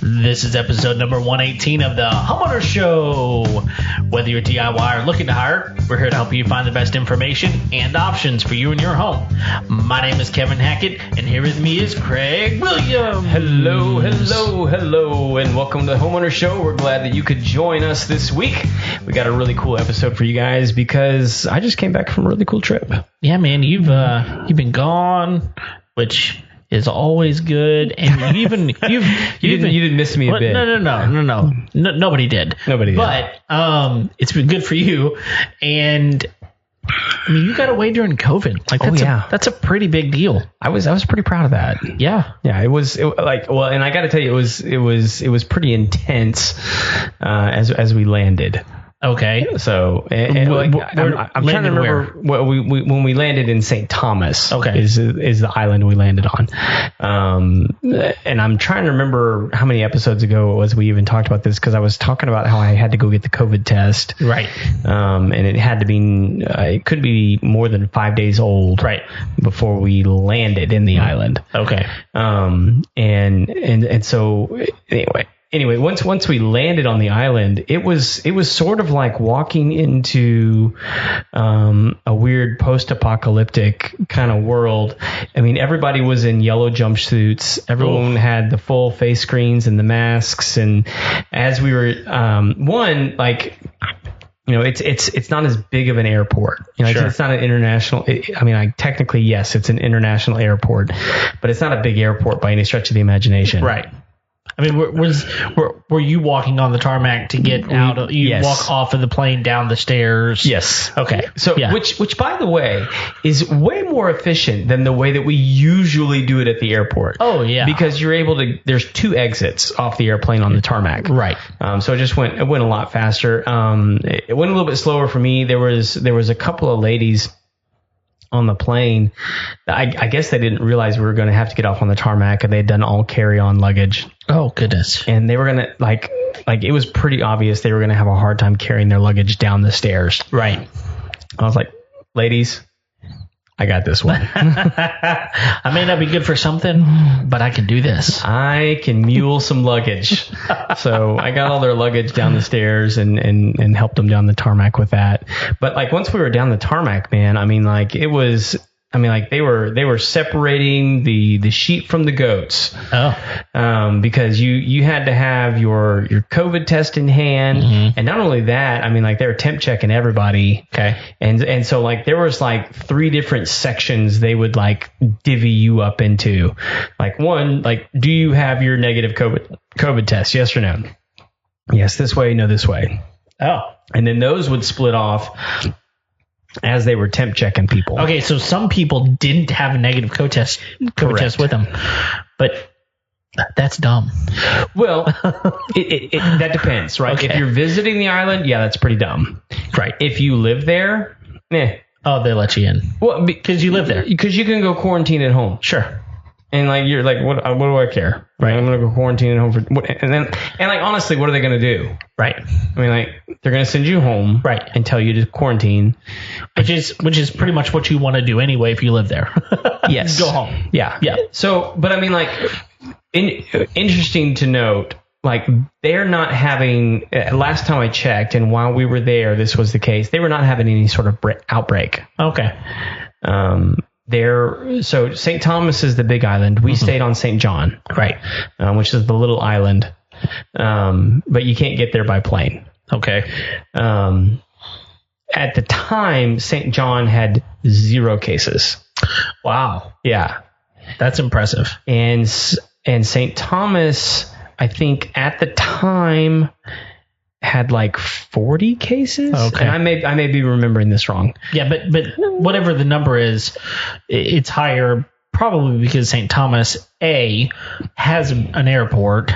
This is episode number 118 of the Homeowners Show. Whether you're DIY or looking to hire, we're here to help you find the best information and options for you and your home. My name is Kevin Hackett, and here with me is Craig Williams. Hello, and welcome to the Homeowners Show. We're glad that you could join us this week. We got a really cool episode for you guys because I just came back from a really cool trip. Yeah, man, you've been gone, which is always good, and you didn't miss me a bit. No, nobody did. But it's been good for you, and I mean, you got away during COVID. That's a pretty big deal. I was pretty proud of that. Yeah. And I got to tell you, it was pretty intense as we landed. Okay. So I'm trying to remember when we landed in St. Thomas. Okay. Is the island we landed on. And I'm trying to remember how many episodes ago it was we even talked about this, because I was talking about how I had to go get the COVID test. Right. And it had to be it could be more than 5 days old. Right. Before we landed in the island. Okay. And so anyway, once we landed on the island, it was sort of like walking into a weird post-apocalyptic kind of world. I mean, everybody was in yellow jumpsuits. Everyone had the full face screens and the masks. And as we were, it's not as big of an airport. Sure. It's not an international. Technically, yes, it's an international airport, but it's not a big airport by any stretch of the imagination. Right. I mean, were you walking on the tarmac to get out? Yes. Walk off of the plane down the stairs? Yes. Okay. So, yeah. which by the way, is way more efficient than the way that we usually do it at the airport. Oh, yeah. Because you're able to. There's 2 exits off the airplane on the tarmac. Right. So it went a lot faster. It went a little bit slower for me. There was a couple of ladies on the plane. I guess they didn't realize we were going to have to get off on the tarmac, and they'd done all carry-on luggage. Oh, goodness. And they were going to, it was pretty obvious they were going to have a hard time carrying their luggage down the stairs. Right. I was like, ladies, I got this one. I may not be good for something, but I can do this. I can mule some luggage. So I got all their luggage down the stairs and helped them down the tarmac with that. But once we were down the tarmac, man, they were separating the sheep from the goats. Oh. Because you had to have your COVID test in hand. Mm-hmm. And not only that, they were temp checking everybody. Okay. And so there was 3 different sections they would divvy you up into. One, do you have your negative COVID test? Yes or no? Yes, this way, no, this way. Oh. And then those would split off as they were temp checking people. Okay, so some people didn't have a negative COVID test with them, but that's dumb. Well, that depends, right? Okay. If you're visiting the island, yeah, that's pretty dumb. Right. If you live there, Oh, they let you in. Well, because you live there. Because you can go quarantine at home. Sure. And you're what do I care? Right. I'm going to go quarantine at home honestly, what are they going to do? Right. They're going to send you home. Right. And tell you to quarantine. Which is pretty much what you want to do anyway if you live there. Yes. Go home. Yeah. Yeah. So, but interesting to note, they're not having, last time I checked, and while we were there, this was the case, they were not having any sort of outbreak. Okay. So St. Thomas is the big island. We stayed on St. John, right, which is the little island, but you can't get there by plane. Okay. At the time, St. John had 0 cases. Wow. Yeah, that's impressive. And St. Thomas, I think at the time, had 40 cases. Okay. And I may be remembering this wrong. Yeah, but whatever the number is, it's higher probably because St. Thomas, A, has an airport.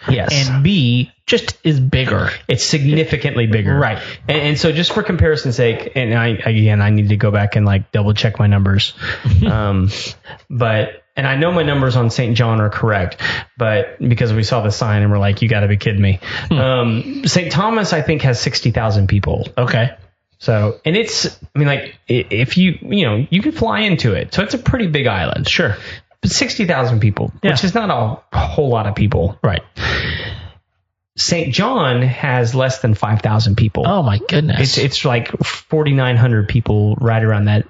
Yes. And B, just is bigger. It's significantly bigger. Right. And so just for comparison's sake, and I need to go back and double check my numbers. And I know my numbers on St. John are correct, but because we saw the sign and we're like, you got to be kidding me. St. Thomas, I think, has 60,000 people. Okay. So, and it's, if you can fly into it. So it's a pretty big island. Sure. 60,000 people, which is not a whole lot of people. Right. St. John has less than 5,000 people. Oh my goodness. It's like 4,900 people right around that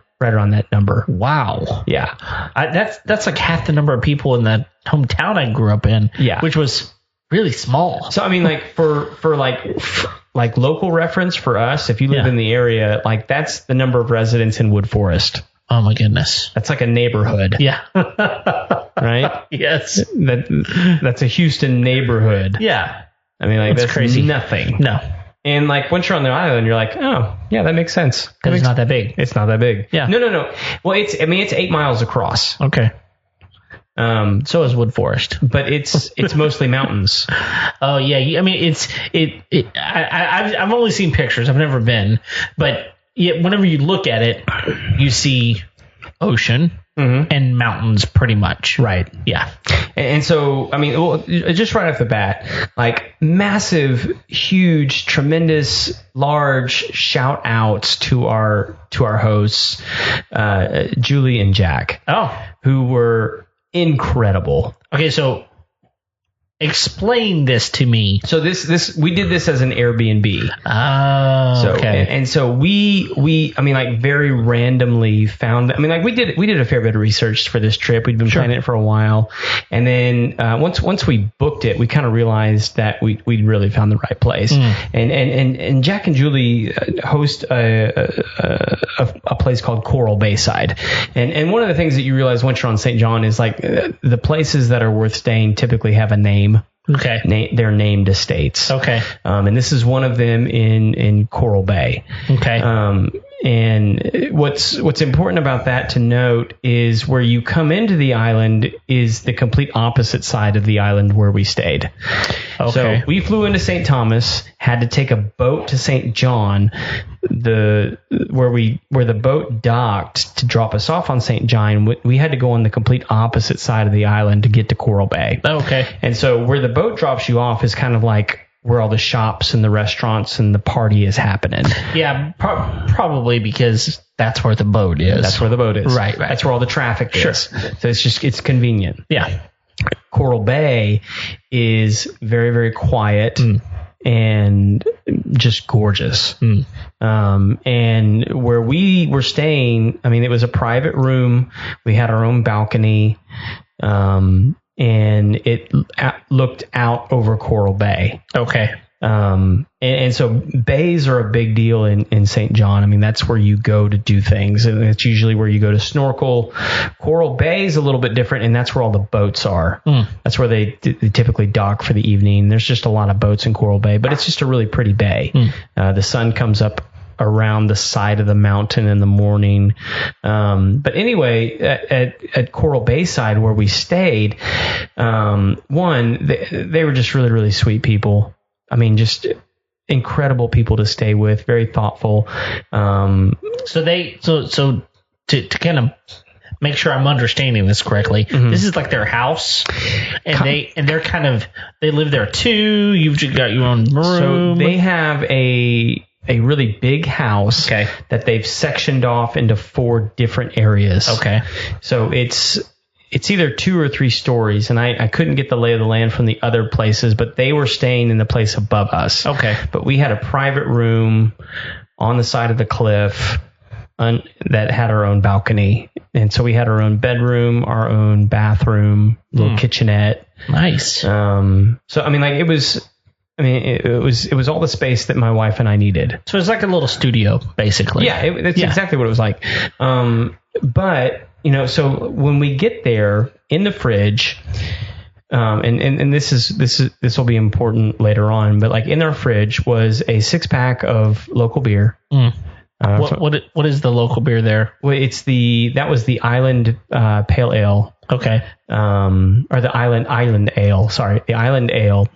number. Wow. Yeah. That's like half the number of people in the hometown I grew up in. Yeah. Which was really small. So I mean, like for like local reference for us, if you live in the area, like that's the number of residents in Wood Forest. Oh my goodness. That's like a neighborhood. Yeah. Right? Yes. That's a Houston neighborhood. Yeah. I mean, like that's crazy. Nothing. No. And like once you're on the island, you're like, oh yeah, that makes sense. Because it's not that big. It's not that big. Yeah. No. Well, it's 8 miles across. Okay. So is Wood Forest, but it's mostly mountains. Oh yeah. I mean, I've only seen pictures. I've never been, but whenever you look at it, you see ocean and mountains pretty much. Right. Yeah. And so, I mean, just right off the bat, like massive, huge, tremendous, large shout outs to our hosts, Julie and Jack. Oh, who were incredible. Okay, so explain this to me. So this we did this as an Airbnb. Oh, okay. And so we I mean, like very randomly found. I mean, like we did a fair bit of research for this trip. We'd been planning it for a while, and then once we booked it, we kind of realized that we really found the right place. And Jack and Julie host a place called Coral Bayside, and one of the things that you realize once you're on St. John is like the places that are worth staying typically have a name. Okay. They're named estates. Okay. And this is one of them in Coral Bay. Okay. And what's important about that to note is where you come into the island is the complete opposite side of the island where we stayed. Okay. So we flew into St. Thomas, had to take a boat to St. John, where the boat docked to drop us off on St. John. We had to go on the complete opposite side of the island to get to Coral Bay. Okay. And so where the boat drops you off is kind of like where all the shops and the restaurants and the party is happening. Yeah, probably because that's where the boat is. That's where the boat is. Right. That's where all the traffic is. So it's convenient. Yeah. Coral Bay is very, very quiet and just gorgeous. And where we were staying, I mean, it was a private room. We had our own balcony. And it looked out over Coral Bay. Okay. And so bays are a big deal in St. John. I mean, that's where you go to do things. And it's usually where you go to snorkel. Coral Bay is a little bit different, and that's where all the boats are. That's where they typically dock for the evening. There's just a lot of boats in Coral Bay, but it's just a really pretty bay. The sun comes up around the side of the mountain in the morning. But anyway, at Coral Bayside where we stayed, they were just really, really sweet people. I mean, just incredible people to stay with, very thoughtful. So to kind of make sure I'm understanding this correctly, this is like their house, and they live there too. You've just got your own room. So they have a really big house that they've sectioned off into 4 different areas. Okay. So it's either 2 or 3 stories, and I couldn't get the lay of the land from the other places, but they were staying in the place above us. Okay. But we had a private room on the side of the cliff that had our own balcony. And so we had our own bedroom, our own bathroom, little kitchenette. Nice. So, I mean, like it was all the space that my wife and I needed. So it's like a little studio, basically. Yeah, that's exactly what it was like. But, so when we get there in the fridge, and this will be important later on, but like in our fridge was a 6-pack of local beer. What is the local beer there? Well, that was the Island Pale Ale. Okay. Or the Island Ale. Sorry, the Island Ale.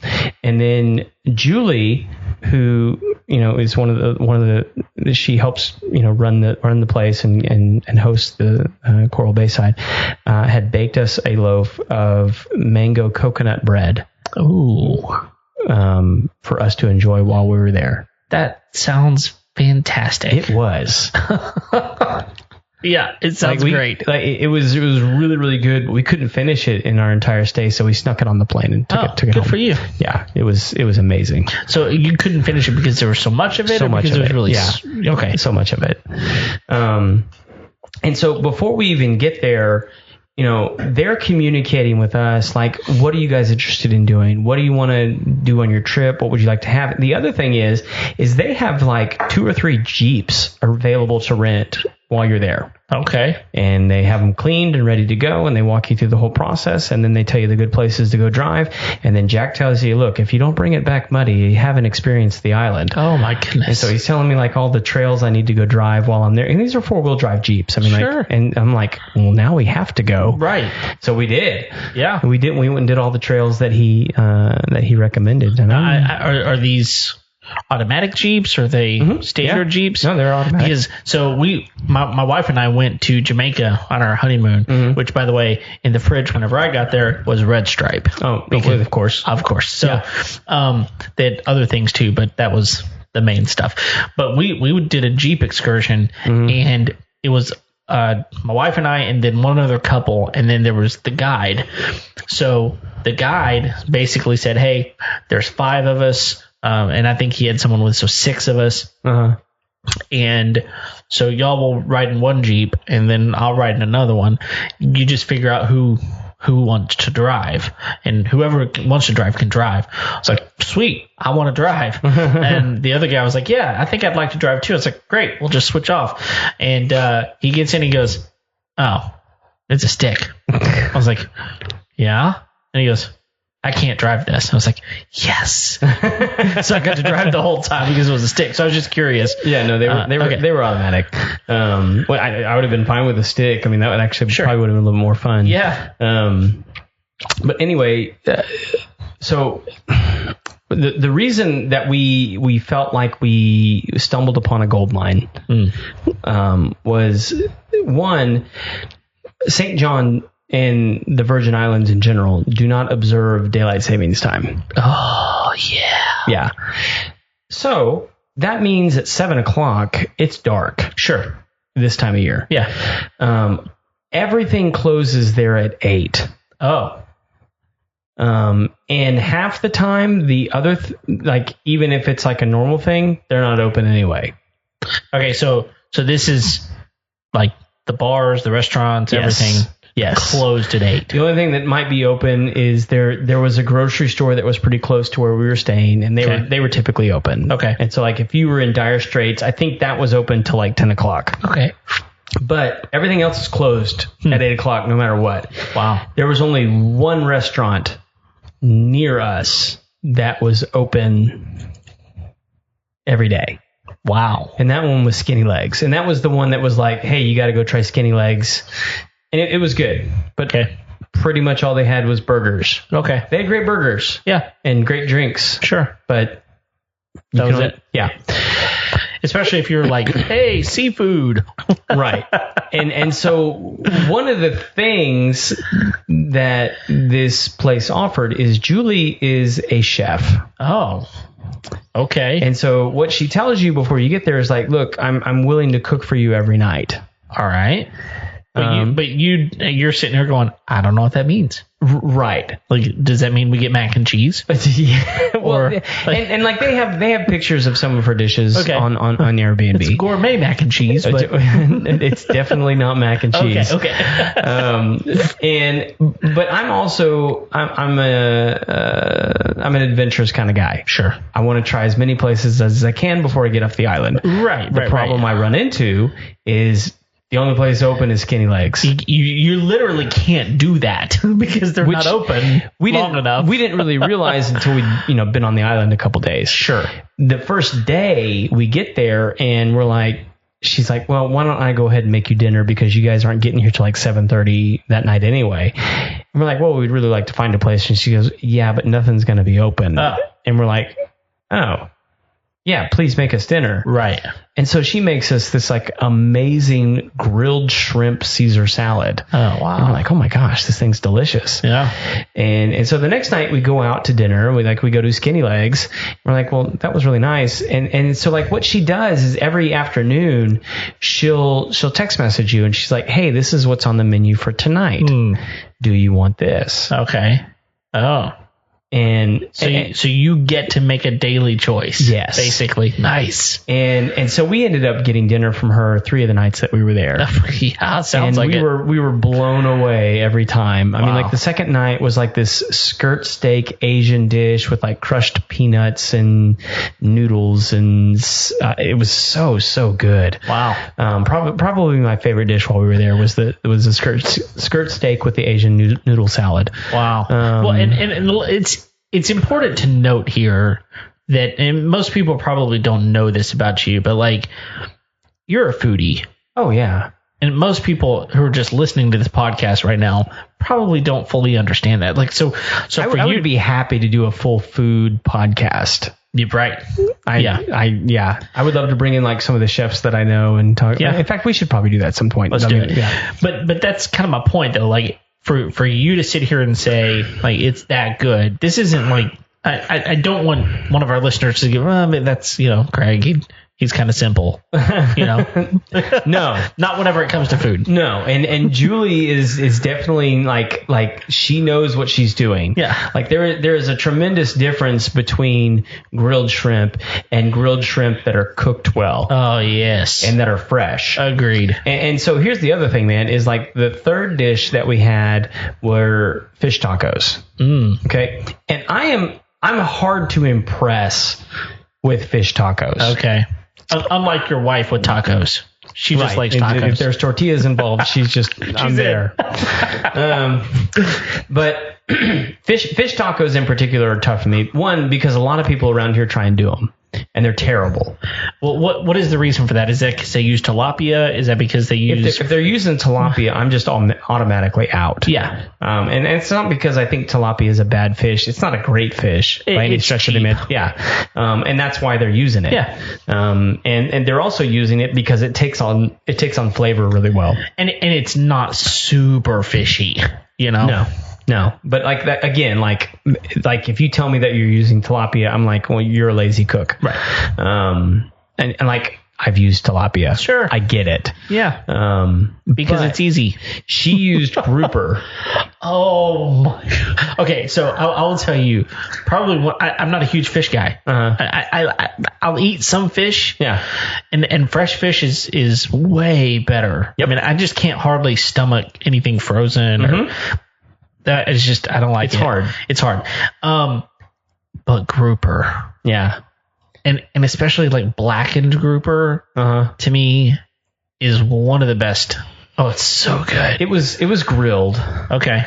And then Julie, who is one of the she helps run the place and host the Coral Bayside, had baked us a loaf of mango coconut bread. Ooh. For us to enjoy while we were there. That sounds fantastic. It was. Yeah, it sounds great. Like it was really, really good. But we couldn't finish it in our entire stay, so we snuck it on the plane and took it good home. for you. Yeah, it was amazing. So you couldn't finish it because there was so much of it? So much because of it was it. really Yeah. okay. So much of it. And so before we even get there, they're communicating with us like, what are you guys interested in doing? What do you want to do on your trip? What would you like to have? The other thing is they have like 2 or 3 Jeeps available to rent while you're there. Okay. And they have them cleaned and ready to go, and they walk you through the whole process, and then they tell you the good places to go drive. And then Jack tells you, look, if you don't bring it back muddy, you haven't experienced the island. Oh, my goodness. And so he's telling me like all the trails I need to go drive while I'm there. And these are 4-wheel drive Jeeps. I mean, sure. And I'm like, well, now we have to go. Right. So we did. Yeah. We did. We went and did all the trails that he recommended. And are these automatic Jeeps? Are they standard Jeeps? No, they're automatic. Because so my wife and I went to Jamaica on our honeymoon, which, by the way, in the fridge whenever I got there was Red Stripe. Oh, because, of course. So they had other things too, but that was the main stuff. But we did a Jeep excursion, and it was my wife and I, and then one other couple, and then there was the guide. So the guide basically said, hey, there's 5 of us. And I think he had someone with, so 6 of us. And so y'all will ride in one Jeep, and then I'll ride in another one. You just figure out who wants to drive, and whoever wants to drive can drive. I was like, sweet, I want to drive. And the other guy was like, yeah, I think I'd like to drive too. I was like, great, we'll just switch off. And he gets in, he goes, oh, it's a stick. I was like, yeah. And he goes, I can't drive this. I was like, yes. So I got to drive the whole time because it was a stick. So I was just curious. Yeah, no, they were automatic. Well, I would have been fine with a stick. I mean, that would actually probably would have been a little more fun. Yeah. But anyway, so the reason that we felt like we stumbled upon a gold mine was, one, St. John and the Virgin Islands in general do not observe daylight savings time. Oh, yeah. Yeah. So that means at 7 o'clock, it's dark. Sure. This time of year. Yeah. Everything closes there at 8. Oh. And half the time, the other, like, even if it's like a normal thing, they're not open anyway. Okay. So this is like the bars, the restaurants, everything. Yes. Closed at 8. The only thing that might be open is there was a grocery store that was pretty close to where we were staying, and they were typically open. Okay. And so like if you were in dire straits, I think that was open till like 10 o'clock. Okay. But everything else is closed at 8 o'clock no matter what. Wow. There was only one restaurant near us that was open every day. Wow. And that one was Skinny Legs. And that was the one that was like, hey, you got to go try Skinny Legs. And it was good, but pretty much all they had was burgers. Okay. They had great burgers. Yeah. And great drinks. Sure. But that was it. Yeah. Especially if you're like, hey, seafood. Right. And so one of the things that this place offered is Julie is a chef. Oh. Okay. And so what she tells you before you get there is like, look, I'm willing to cook for you every night. All right. But you're sitting here going, I don't know what that means. Right. Like, does that mean we get mac and cheese? Yeah. Well, or, and like they have pictures of some of her dishes on Airbnb. It's gourmet mac and cheese, but it's definitely not mac and cheese. Okay. But I'm also I'm an adventurous kind of guy. Sure. I want to try as many places as I can before I get off the island. Right. The problem I run into is the only place open is Skinny Legs. You literally can't do that because they're not open long enough. We didn't really realize until we'd been on the island a couple days. Sure. The first day we get there and we're like, she's like, well, why don't I go ahead and make you dinner because you guys aren't getting here till like 7:30 that night anyway. And we're like, well, we'd really like to find a place. And she goes, yeah, but nothing's going to be open. And we're like, oh. yeah, please make us dinner. Right. And so she makes us this like amazing grilled shrimp Caesar salad. Oh, wow. And we're like, oh my gosh, this thing's delicious. Yeah. And so the next night we go out to dinner. We go to Skinny Legs. We're like, well, that was really nice. And so like what she does is every afternoon she'll text message you and she's like, hey, this is what's on the menu for tonight. Do you want this? Okay. Oh. And so you get to make a daily choice. Yes. Basically. Nice. And so we ended up getting dinner from her 3 of the nights that we were there. Yeah, sounds like we were blown away every time. I mean, like the second night was like this skirt steak Asian dish with like crushed peanuts and noodles, and it was so good. Wow. Probably my favorite dish while we were there was the skirt steak with the Asian noodle salad. Wow. Well, and it's important to note here that, and most people probably don't know this about you, but like you're a foodie. Oh yeah. And most people who are just listening to this podcast right now probably don't fully understand that. Like, so I would be happy to do a full food podcast. You're right. I would love to bring in like some of the chefs that I know and talk. Yeah. In fact, we should probably do that at some point. Let's do it. Yeah. But that's kind of my point though. Like for you to sit here and say like it's that good. This isn't like I don't want one of our listeners to go, well, that's, Craig, he's kind of simple, No, not whenever it comes to food. No, and Julie is definitely like she knows what she's doing. Yeah, like there is a tremendous difference between grilled shrimp and grilled shrimp that are cooked well. Oh yes, and that are fresh. Agreed. And so here's the other thing, man, is like the third dish that we had were fish tacos. Okay, and I'm hard to impress with fish tacos. Okay. Unlike your wife with tacos. She just likes tacos. If there's tortillas involved, she's I'm there. But fish tacos in particular are tough for me. One, because a lot of people around here try and do them, and they're terrible. Well, what is the reason for that? Is that because they use tilapia? Is that because they use... If they're using tilapia, I'm just automatically out. Yeah. And it's not because I think tilapia is a bad fish. It's not a great fish by any stretch of the imagination. Yeah. And that's why they're using it. Yeah. And they're also using it because it takes on flavor really well. And it's not super fishy, No, but like that again, like if you tell me that you're using tilapia, I'm like, well, you're a lazy cook, right? And like I've used tilapia, sure, I get it, yeah, because it's easy. She used grouper. Oh my. Okay, so I'll tell you, probably I'm not a huge fish guy. I'll eat some fish, yeah, and fresh fish is way better. Yep. I mean, I just can't hardly stomach anything frozen or. That is just, I don't like it. It's hard. But grouper. Yeah. And especially like blackened grouper to me is one of the best. Oh, it's so good. It was grilled. Okay.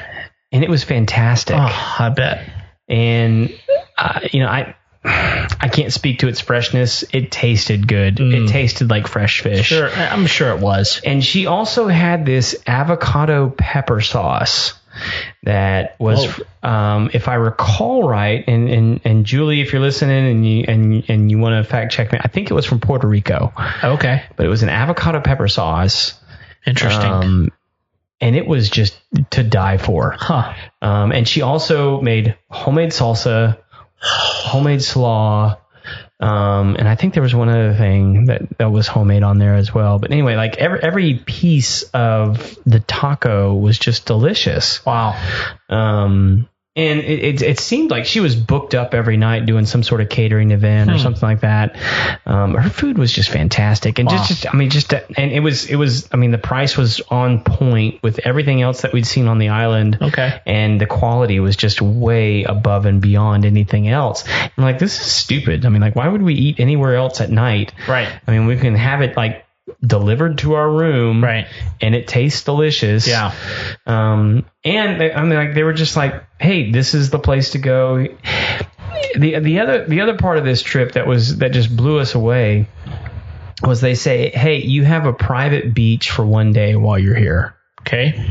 And it was fantastic. Oh, I bet. And, I can't speak to its freshness. It tasted good. It tasted like fresh fish. Sure. I'm sure it was. And she also had this avocado pepper sauce that was, if I recall right, and Julie, if you're listening and you want to fact check me, I think it was from Puerto Rico. Okay. But it was an avocado pepper sauce. Interesting. And it was just to die for. Huh. And she also made homemade salsa, homemade slaw. And I think there was one other thing that was homemade on there as well. But anyway, like every piece of the taco was just delicious. Wow. And it seemed like she was booked up every night doing some sort of catering event or something like that. Her food was just fantastic, and and it was the price was on point with everything else that we'd seen on the island. Okay, and the quality was just way above and beyond anything else. I'm like, this is stupid. I mean, like, why would we eat anywhere else at night? Right. I mean, we can have it like delivered to our room, right, and it tastes delicious. Yeah. And they were just like, hey, this is the place to go. The other part of this trip that just blew us away was they say, hey, you have a private beach for one day while you're here. Okay.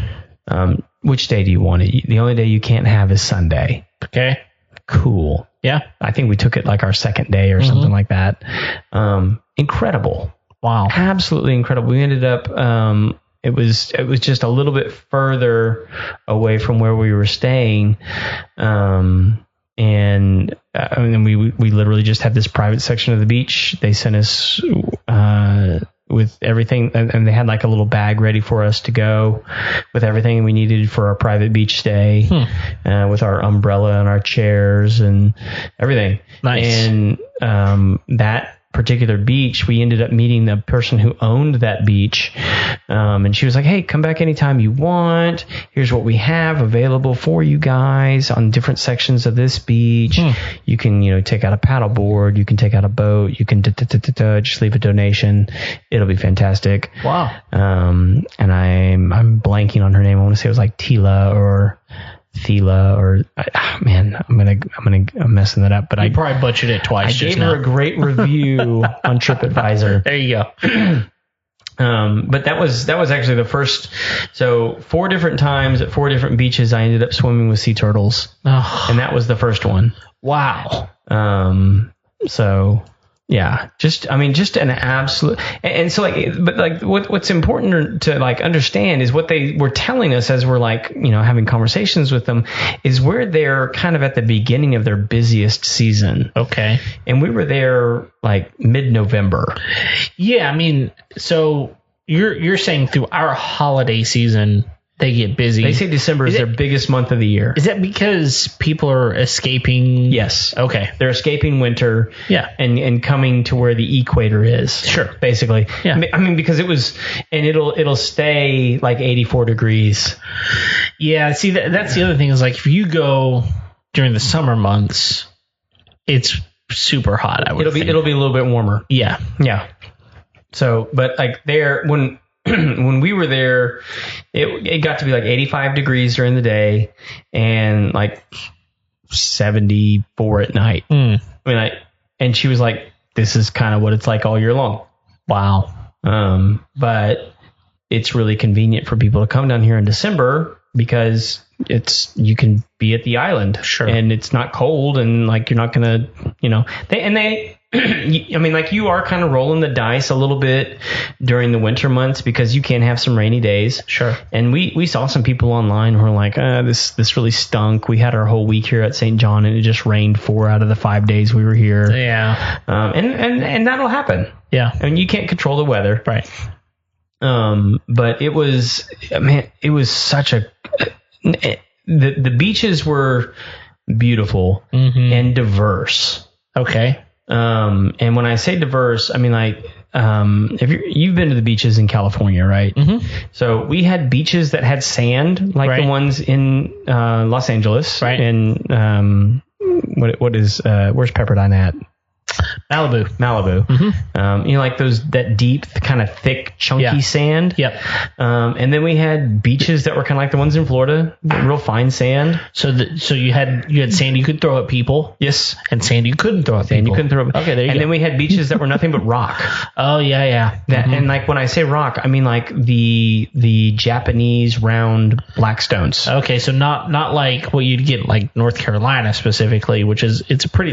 Which day do you want it? The only day you can't have is Sunday. Okay. Cool. Yeah. I think we took it like our second day or something like that. Incredible. Wow. Absolutely incredible. We ended up, it was just a little bit further away from where we were staying. And we literally just had this private section of the beach. They sent us, with everything, and they had like a little bag ready for us to go with everything we needed for our private beach stay, with our umbrella and our chairs and everything. Nice. And that particular beach, we ended up meeting the person who owned that beach, and she was like, hey, come back anytime you want. Here's what we have available for you guys on different sections of this beach. You can, take out a paddle board, you can take out a boat, you can just leave a donation. It'll be fantastic. Wow. And I'm blanking on her name. I want to say it was like Tila or Thela, or I'm messing that up, but I probably butchered it twice. I gave her a great review on TripAdvisor. There you go. But that was actually the first. So 4 different times at 4 different beaches, I ended up swimming with sea turtles, and that was the first one. Wow. So yeah, just an absolute, and so what's important to understand is what they were telling us as we're having conversations with them is we're there kind of at the beginning of their busiest season. Okay. And we were there mid-November. Yeah. So you're saying through our holiday season, they get busy. They say December is their biggest month of the year. Is that because people are escaping? Yes. Okay. They're escaping winter. Yeah. And coming to where the equator is. Sure. Basically. Yeah. Because it'll stay like 84 degrees. Yeah. See, that's the other thing is if you go during the summer months, it's super hot. It'll be a little bit warmer. Yeah. Yeah. So, but when we were there, it got to be 85 degrees during the day and 74 at night. And she was like, this is kind of what it's like all year long. Wow. But it's really convenient for people to come down here in December because you can be at the island. Sure. And it's not cold and you're not going to, you are kind of rolling the dice a little bit during the winter months because you can have some rainy days. Sure. And we saw some people online who were like, this really stunk. We had our whole week here at St. John and it just rained 4 out of the 5 days we were here. Yeah. And that'll happen. Yeah. You can't control the weather. Right. But it was such a, the beaches were beautiful and diverse. Okay. And when I say diverse, if you've been to the beaches in California, right? Mm-hmm. So we had beaches that had sand, the ones in Los Angeles, right? And where's Pepperdine at? Malibu. Mm-hmm. That deep, kind of thick, chunky sand. Yep. And then we had beaches that were kind of like the ones in Florida, real fine sand. So you had sand you could throw at people. Yes. And sand you couldn't throw at people. You couldn't throw. Okay, there you go. And then we had beaches that were nothing but rock. Oh yeah. And when I say rock, I mean the Japanese round blackstones. Okay, so not like what you'd get North Carolina specifically, which is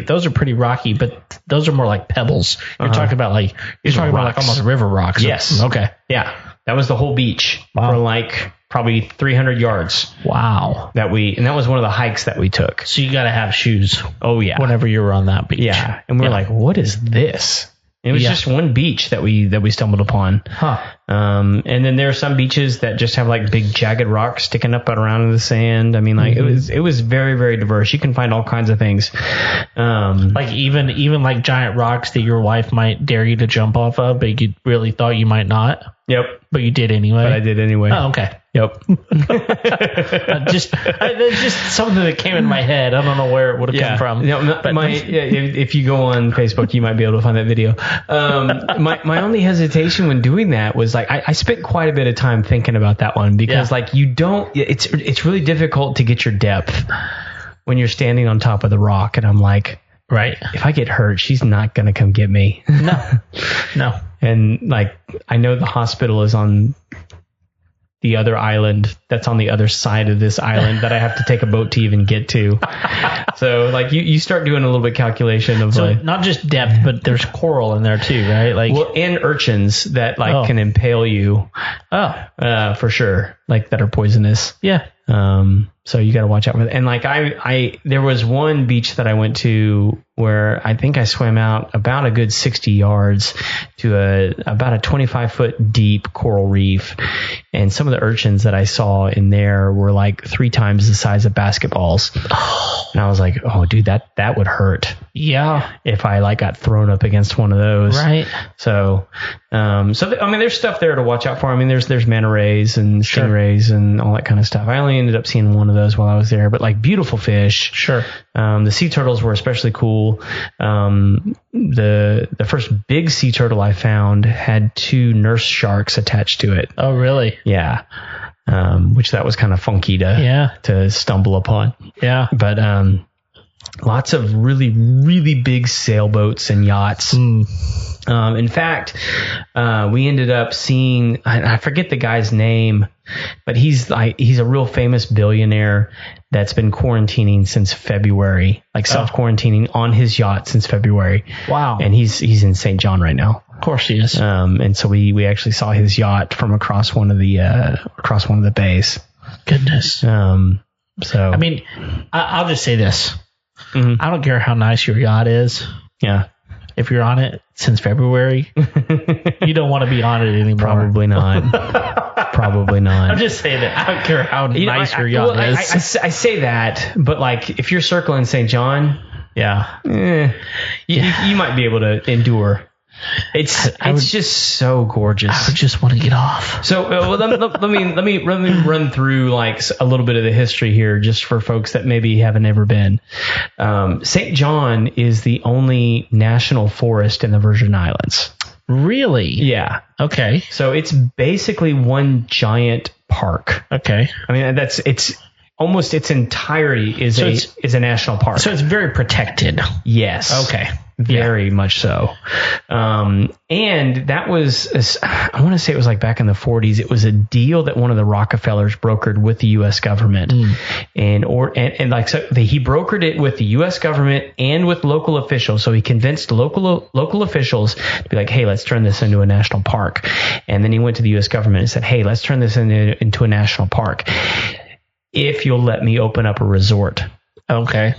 those are pretty rocky, but those are more like pebbles. You're talking about almost river rocks. Yes. Okay. Yeah. That was the whole beach for probably 300 yards. Wow. And that was one of the hikes that we took. So you got to have shoes. Oh yeah. Whenever you were on that beach. Yeah. And we're like, what is this? It was just one beach that we stumbled upon. Huh. And then there are some beaches that just have big jagged rocks sticking up around in the sand. It was very, very diverse. You can find all kinds of things. Even giant rocks that your wife might dare you to jump off of, but you really thought you might not. Yep. But you did anyway. But I did anyway. Oh, okay. Yep. There's just something that came in my head. I don't know where it would have come from. If you go on Facebook, you might be able to find that video. My only hesitation when doing that was I spent quite a bit of time thinking about that one because it's really difficult to get your depth when you're standing on top of the rock, and I'm like, right, if I get hurt, she's not gonna come get me. No. And I know the hospital is on the other island that's on the other side of this island that I have to take a boat to even get to. So like you start doing a little bit of calculation of So like, not just depth, but there's coral in there too, right? Like, well, and urchins that like can impale you. For sure. Like that are poisonous. Yeah. So you got to watch out for that. And like there was one beach that I went to where I think I swam out about a good 60 yards to about a 25-foot deep coral reef. And some of the urchins that I saw in there were like 3 times the size of basketballs. And I was like, oh dude, that would hurt. Yeah. If I like got thrown up against one of those. Right. So, I mean, there's stuff there to watch out for. I mean, there's manta rays and stingrays and all that kind of stuff. I only ended up seeing one of those while I was there, but like beautiful fish. Sure. The sea turtles were especially cool. The first big sea turtle I found had 2 nurse sharks attached to it. Oh, really? Yeah. Which that was kind of funky to stumble upon. Yeah. But, lots of really, really big sailboats and yachts. In fact, we ended up seeing, I forget the guy's name, but he's a real famous billionaire that's been quarantining since February, like self-quarantining on his yacht since February. Wow. And he's in St. John right now. Of course he is. And so we actually saw his yacht from across one of the bays. Goodness. So I mean, I'll just say this. Mm-hmm. I don't care how nice your yacht is. Yeah. If you're on it since February, you don't want to be on it anymore. Probably not. Probably not. I'm just saying that. I don't care how nice your yacht is. I say that, but like if you're circling St. John, you might be able to endure. It's just so gorgeous. I would just want to get off. So let me run through like a little bit of the history here, just for folks that maybe haven't ever been. St. John is the only national forest in the Virgin Islands. Really? Yeah. Okay. So it's basically one giant park. Okay. I mean, it's almost its entirety is a national park. So it's very protected. Yes. Okay. Very much so. And that was, I want to say it was like back in the 40s. It was a deal that one of the Rockefellers brokered with the U.S. government. And like, so he brokered it with the U.S. government and with local officials. So he convinced local officials to be like, hey, let's turn this into a national park. And then he went to the U.S. government and said, hey, let's turn this into a national park if you'll let me open up a resort. Okay.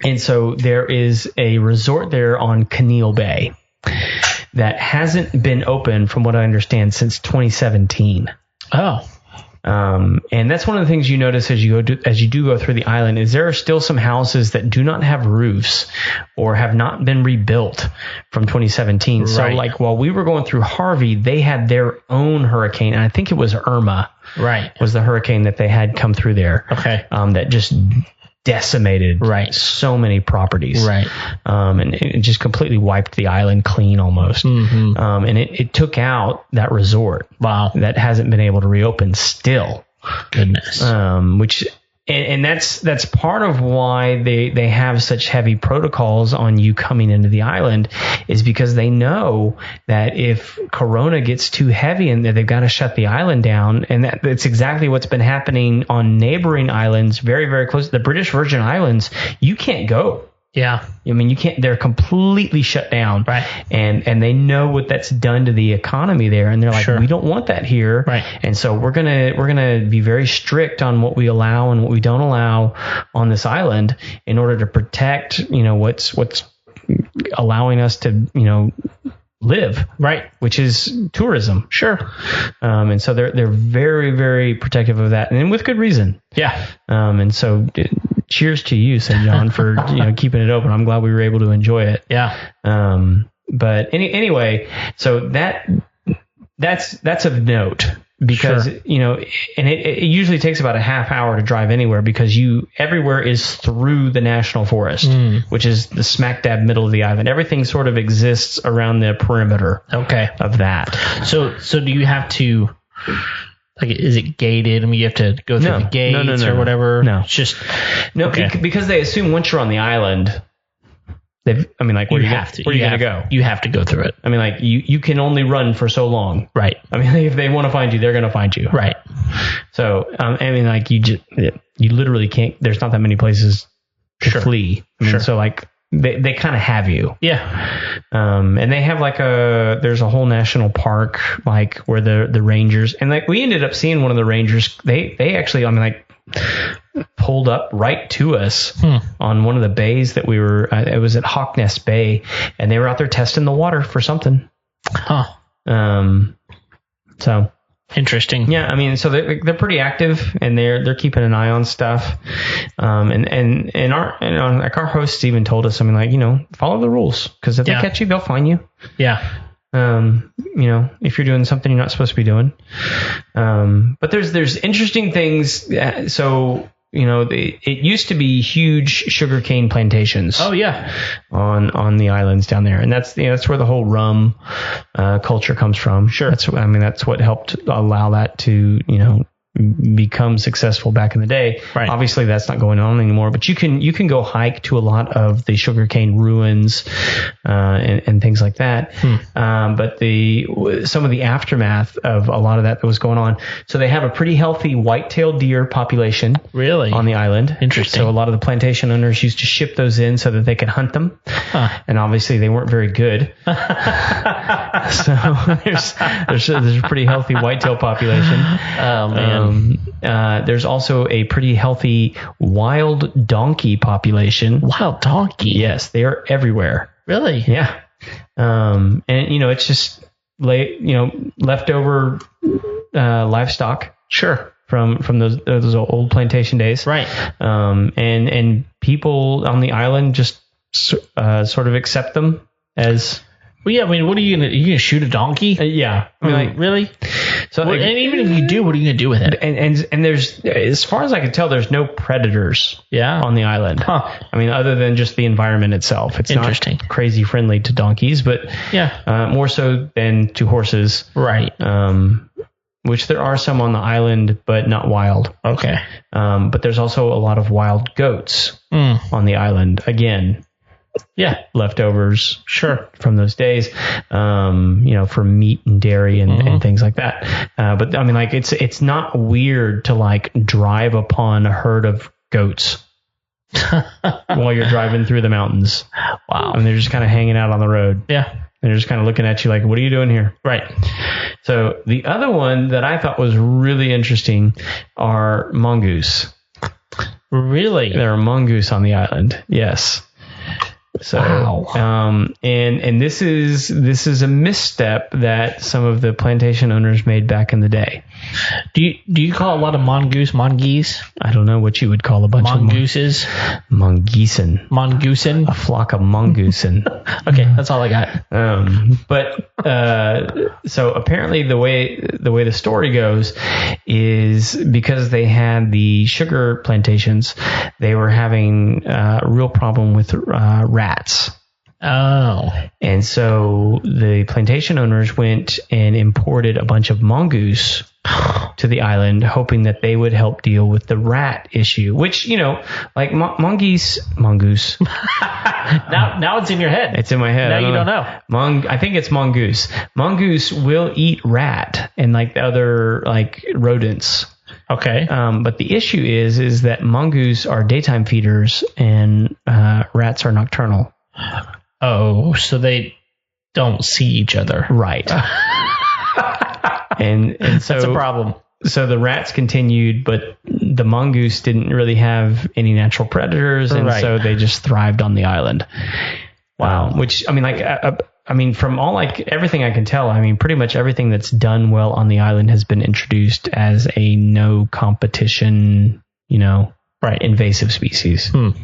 And so there is a resort there on Keneal Bay that hasn't been open, from what I understand, since 2017. Oh. And that's one of the things you notice as you do go through the island is there are still some houses that do not have roofs or have not been rebuilt from 2017. Right. So like while we were going through Harvey, they had their own hurricane, and I think it was Irma. Right. Was the hurricane that they had come through there. Okay. That just decimated so many properties. Right. And it just completely wiped the island clean almost. Mm-hmm. And it took out that resort. Wow. That hasn't been able to reopen still. Goodness. And that's part of why they have such heavy protocols on you coming into the island, is because they know that if Corona gets too heavy and they've got to shut the island down. And that's exactly what's been happening on neighboring islands very, very close to the British Virgin Islands. You can't go. Yeah. I mean, you can't, they're completely shut down. Right. And they know what that's done to the economy there. And they're like, we don't want that here. Right. And so we're going to be very strict on what we allow and what we don't allow on this island in order to protect, what's allowing us to, live. Right. Which is tourism. Sure. And so they're very, very protective of that, and with good reason. Yeah. And so cheers to you, St. John, for keeping it open. I'm glad we were able to enjoy it. Yeah. But anyway, so that's of note, because and it usually takes about a half hour to drive anywhere, because everywhere is through the national forest, which is the smack dab middle of the island. Everything sort of exists around the perimeter. Okay. Of that. So do you have to? Like, is it gated? I mean, you have to go through the gates or whatever? No. It's just... No, because they assume once you're on the island, I mean, like, where you have to. Where you gonna go? You have to go through it. I mean, like, you can only run for so long. Right. I mean, if they want to find you, they're going to find you. Right. So, I mean, like, you literally can't, there's not that many places to flee. I mean, so, like, they kind of have you. Yeah. And they have, like, there's a whole national park, like, where the rangers, and, like, we ended up seeing one of the rangers, they actually, I mean, like, pulled up right to us on one of the bays that we were, it was at Hawk Nest Bay, and they were out there testing the water for something. Huh. So interesting. Yeah, I mean, so they're pretty active, and they're keeping an eye on stuff. And our hosts even told us, I mean, like, you know, follow the rules, because if they catch you, they'll fine you. Yeah. You know, if you're doing something you're not supposed to be doing. But there's interesting things. So, you know, it used to be huge sugarcane plantations. Oh yeah. On the islands down there, and that's where the whole rum culture comes from. Sure. That's what helped allow that to, you know, become successful back in the day. Right. Obviously that's not going on anymore, but you can go hike to a lot of the sugarcane ruins and things like that. But some of the aftermath of a lot of that was going on. So they have a pretty healthy white-tailed deer population. Really? On the island. Interesting. So a lot of the plantation owners used to ship those in so that they could hunt them. And obviously they weren't very good. So there's a pretty healthy whitetail population. Oh man. There's also a pretty healthy wild donkey population. Wild donkey? Yes, they are everywhere. Really? Yeah. And you know, it's just leftover livestock. Sure. From those old plantation days. Right. And people on the island just sort of accept them as. Well, yeah. I mean, what are you gonna shoot a donkey? Yeah. I mean, like, really? So, and even if you do, what are you gonna do with it? And there's, as far as I can tell, there's no predators. Yeah. On the island. Huh. I mean, other than just the environment itself, it's not crazy friendly to donkeys, but more so than to horses. Right. Which there are some on the island, but not wild. Okay. But there's also a lot of wild goats on the island. Again. Yeah, leftovers, sure, from those days, you know, for meat and dairy and things like that. But I mean, like, it's not weird to, like, drive upon a herd of goats while you're driving through the mountains. Wow. I mean, they're just kind of hanging out on the road. Yeah. They're just kind of looking at you like, what are you doing here? Right. So the other one that I thought was really interesting are mongoose. Really? There are mongoose on the island. Yes. So, wow. And this is a misstep that some of the plantation owners made back in the day. Do you call a lot of mongoose? I don't know what you would call a bunch of mongooses. Mongoosen. A flock of mongoosen. Okay, that's all I got. But so apparently the way the story goes is because they had the sugar plantations, they were having a real problem with rats. Oh. And so the plantation owners went and imported a bunch of mongoose to the island, hoping that they would help deal with the rat issue, which, you know, like mongoose. Now it's in your head. It's in my head. Now you don't know. I think it's mongoose. Mongoose will eat rat and, like, the other, like, rodents. Okay. But the issue is that mongoose are daytime feeders and rats are nocturnal. Oh, so they don't see each other. Right. and so that's a problem. So the rats continued, but the mongoose didn't really have any natural predators, and so they just thrived on the island. Wow. Which, I mean, like, from all, like, everything I can tell, I mean, pretty much everything that's done well on the island has been introduced as a no competition, you know, invasive species. By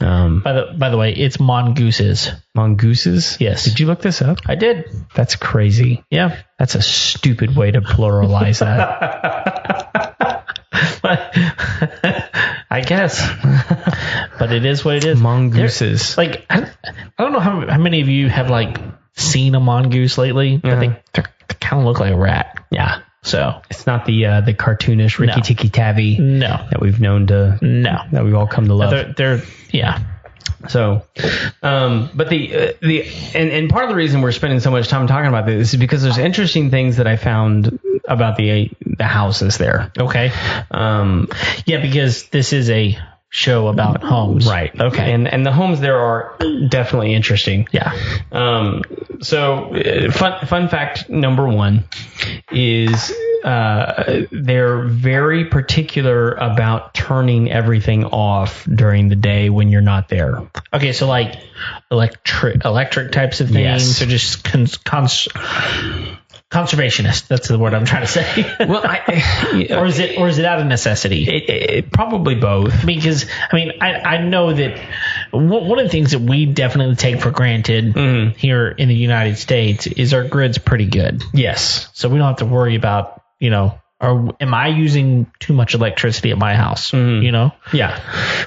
the way, it's mongooses. Mongooses? Yes. Did you look this up? I did. That's crazy. Yeah. That's a stupid way to pluralize that. I guess. But it is what it is. Mongooses. Like, I don't know how many of you have, like, seen a mongoose lately, but they kind of look like a rat. Yeah. So it's not the cartoonish Ricky Tikki Tavi that we've known to that we've all come to love. They're So, but and part of the reason we're spending so much time talking about this is because there's interesting things that I found about the houses there. Okay. Yeah, because this is a show about homes. Right. Okay. And the homes there are definitely interesting. Yeah. So fun fact number one is they're very particular about turning everything off during the day when you're not there. Okay, so like electric types of things, Yes. or just conservationist. That's the word I'm trying to say. Well, or is it out of necessity? It probably both. Because I know that one of the things that we definitely take for granted here in the United States is our grid's pretty good. Yes. So we don't have to worry about, or am I using too much electricity at my house? Yeah.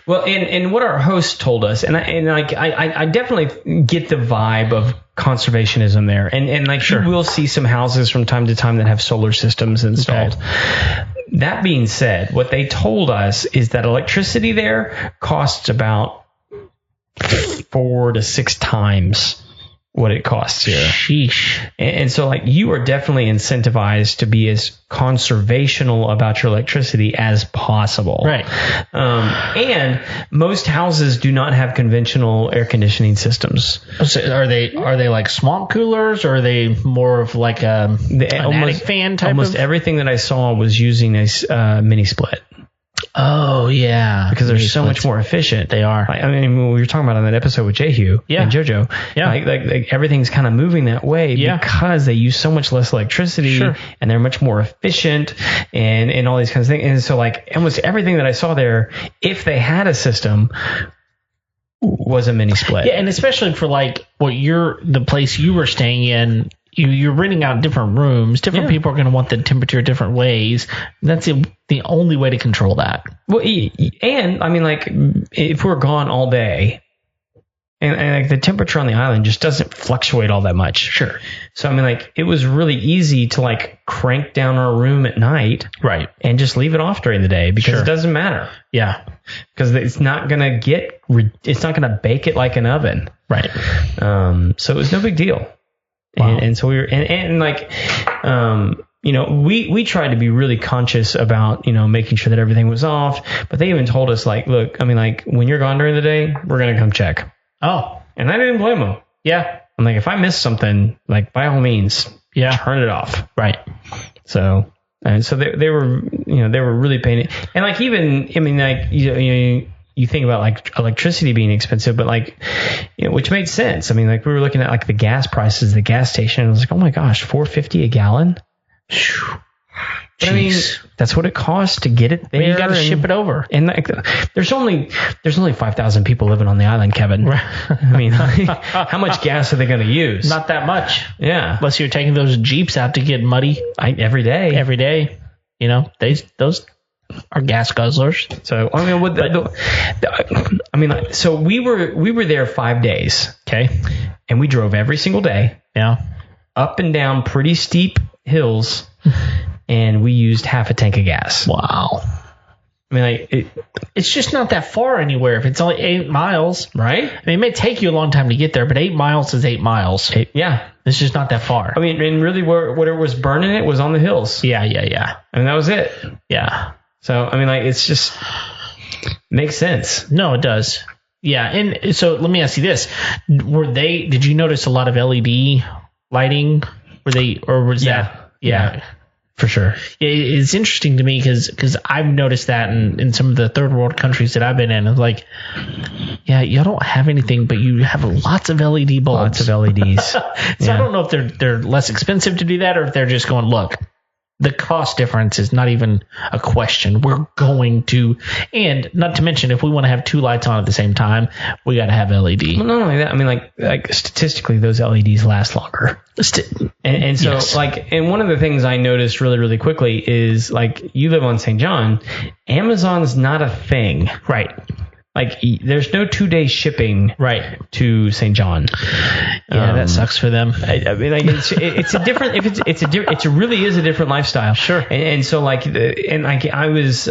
Well, and what our host told us, and I definitely get the vibe of conservationism there, and like Sure. you will see some houses from time to time that have solar systems installed. Okay. That being said, what they told us is that electricity there costs about 4 to 6 times what it costs here. Sheesh. And so like you are definitely incentivized to be as conservational about your electricity as possible. Right. And most houses do not have conventional air conditioning systems. So are they like swamp coolers, or are they more of like an attic fan type Almost of? everything that I saw was using a mini split. Oh yeah, Because they're so much more efficient. They are. I mean, when we were talking about on that episode with Jehu and JoJo, like everything's kind of moving that way because they use so much less electricity and they're much more efficient and all these kinds of things. And so like almost everything that I saw there, if they had a system, was a mini split. Yeah, and especially for like the place you were staying in. You're renting out different rooms. Different people are going to want the temperature different ways. That's the only way to control that. Well, and I mean, like, if we're gone all day, and like the temperature on the island just doesn't fluctuate all that much. Sure. So I mean, like, it was really easy to like crank down our room at night, right, and just leave it off during the day because it doesn't matter. Yeah, because it's not gonna bake it like an oven. Right. So it was no big deal. Wow. And so we were, and like, we tried to be really conscious about, making sure that everything was off, but they even told us like, look, I mean, like when you're gone during the day, we're going to come check. Oh, and I didn't blame them. Yeah. I'm like, if I miss something, like by all means, turn it off. Right. So, and so they were really paying it. And like, even, I mean, like, you think about like electricity being expensive, but like, which made sense. I mean, like we were looking at like the gas prices at the gas station, and I was like, oh my gosh, $4.50 a gallon. But I mean, that's what it costs to get it there. Well, you got to ship it over. And like, there's only 5,000 people living on the island, Kevin. I mean, how much gas are they going to use? Not that much. Yeah. Unless you're taking those Jeeps out to get muddy. Every day. Every day. Those are gas guzzlers. So I mean, so we were there 5 days. Okay. And we drove every single day. Yeah. Up and down pretty steep hills, and we used half a tank of gas. Wow. I mean, like it's just not that far anywhere. If it's only 8 miles, right? I mean, it may take you a long time to get there, but 8 miles is 8 miles. Yeah. It's just not that far. I mean, and really what it was burning it was on the hills. Yeah. I mean, that was it. Yeah. So, I mean, like, it's just makes sense. No, it does. Yeah. And so let me ask you this. Did you notice a lot of LED lighting? Yeah. For sure. It's interesting to me because I've noticed that in some of the third world countries that I've been in. It's like, yeah, you don't have anything, but you have lots of LED bulbs. Lots of LEDs. So I don't know if they're less expensive to do that, or if they're just going, look, the cost difference is not even a question. We're going to, and not to mention, if we want to have 2 lights on at the same time, we got to have LED. Well, not only that, I mean, like statistically, those LEDs last longer. And so, like, and one of the things I noticed really, really quickly is, like, you live on St. John, Amazon's not a thing. Right. Like, there's no 2-day shipping to St. John. Yeah, that sucks for them. I mean, like, it's a different, it really is a different lifestyle. Sure. And so, like, I was,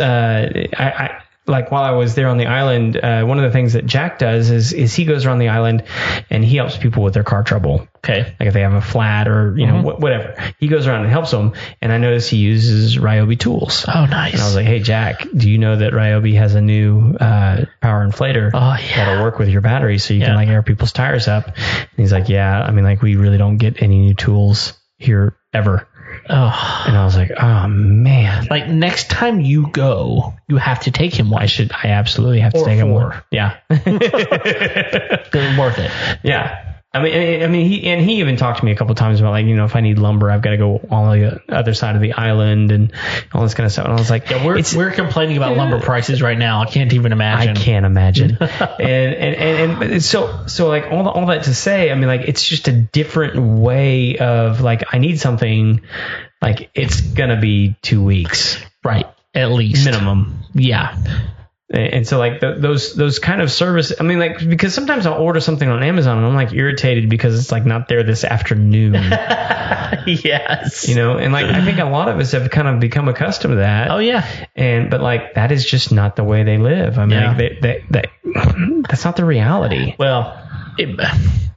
like while I was there on the island, one of the things that Jack does is he goes around the island and he helps people with their car trouble. Okay. Like if they have a flat or, you know, whatever. He goes around and helps them. And I noticed he uses Ryobi tools. Oh, nice. And I was like, hey, Jack, do you know that Ryobi has a new power inflator that'll work with your battery so you can like air people's tires up? And he's like, yeah, I mean, like we really don't get any new tools here ever. Oh. And I was like, oh man. Like next time you go, you have to take him one. I absolutely have to take him one. Yeah. Worth it. Yeah. I mean, he even talked to me a couple of times about like, you know, if I need lumber, I've got to go on the other side of the island and all this kind of stuff. And I was like, yeah, we're complaining about lumber prices right now. I can't even imagine. I can't imagine. and so like all that to say, I mean, like it's just a different way of like, I need something like it's gonna be 2 weeks, right? At least minimum. Yeah. And so like those kind of service, I mean, like, because sometimes I'll order something on Amazon and I'm like irritated because it's like not there this afternoon. Yes. You know, and like, I think a lot of us have kind of become accustomed to that. Oh yeah. But like, that is just not the way they live. I mean, like, that's not the reality. Well,